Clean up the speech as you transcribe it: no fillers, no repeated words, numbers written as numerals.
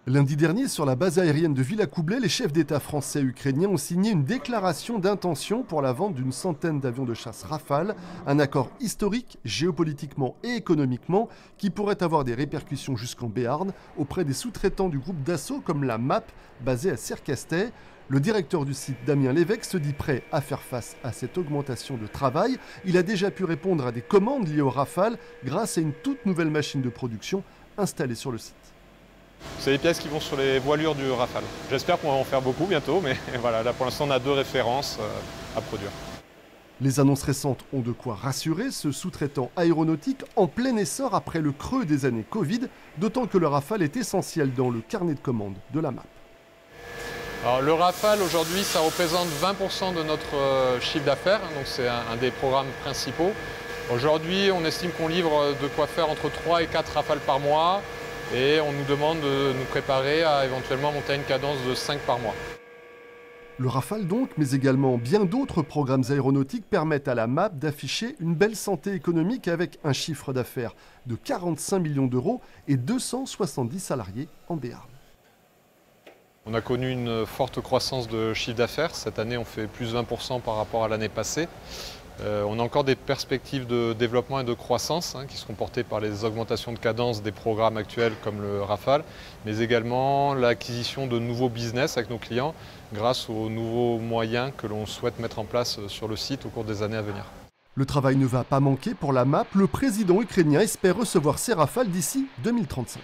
Lundi dernier, sur la base aérienne de Villacoublay, les chefs d'État français et ukrainiens ont signé une déclaration d'intention pour la vente d'une centaine d'avions de chasse Rafale, un accord historique, géopolitiquement et économiquement, qui pourrait avoir des répercussions jusqu'en Béarn auprès des sous-traitants du groupe Dassault comme la MAP, basée à Sercastet. Le directeur du site, Damien Lévesque, se dit prêt à faire face à cette augmentation de travail. Il a déjà pu répondre à des commandes liées au Rafale grâce à une toute nouvelle machine de production installée sur le site. C'est les pièces qui vont sur les voilures du Rafale. J'espère qu'on va en faire beaucoup bientôt, mais voilà, là pour l'instant on a 2 références à produire. Les annonces récentes ont de quoi rassurer ce sous-traitant aéronautique en plein essor après le creux des années Covid, d'autant que le Rafale est essentiel dans le carnet de commandes de la MAP. Alors, le Rafale aujourd'hui ça représente 20% de notre chiffre d'affaires, donc c'est un des programmes principaux. Aujourd'hui on estime qu'on livre de quoi faire entre 3 et 4 Rafales par mois. Et on nous demande de nous préparer à éventuellement monter à une cadence de 5 par mois. Le Rafale donc, mais également bien d'autres programmes aéronautiques permettent à la MAP d'afficher une belle santé économique avec un chiffre d'affaires de 45 millions d'euros et 270 salariés en Béarn. On a connu une forte croissance de chiffre d'affaires. Cette année, on fait plus de 20% par rapport à l'année passée. On a encore des perspectives de développement et de croissance qui seront portées par les augmentations de cadence des programmes actuels comme le Rafale, mais également l'acquisition de nouveaux business avec nos clients grâce aux nouveaux moyens que l'on souhaite mettre en place sur le site au cours des années à venir. Le travail ne va pas manquer pour la MAP. Le président ukrainien espère recevoir ses Rafales d'ici 2035.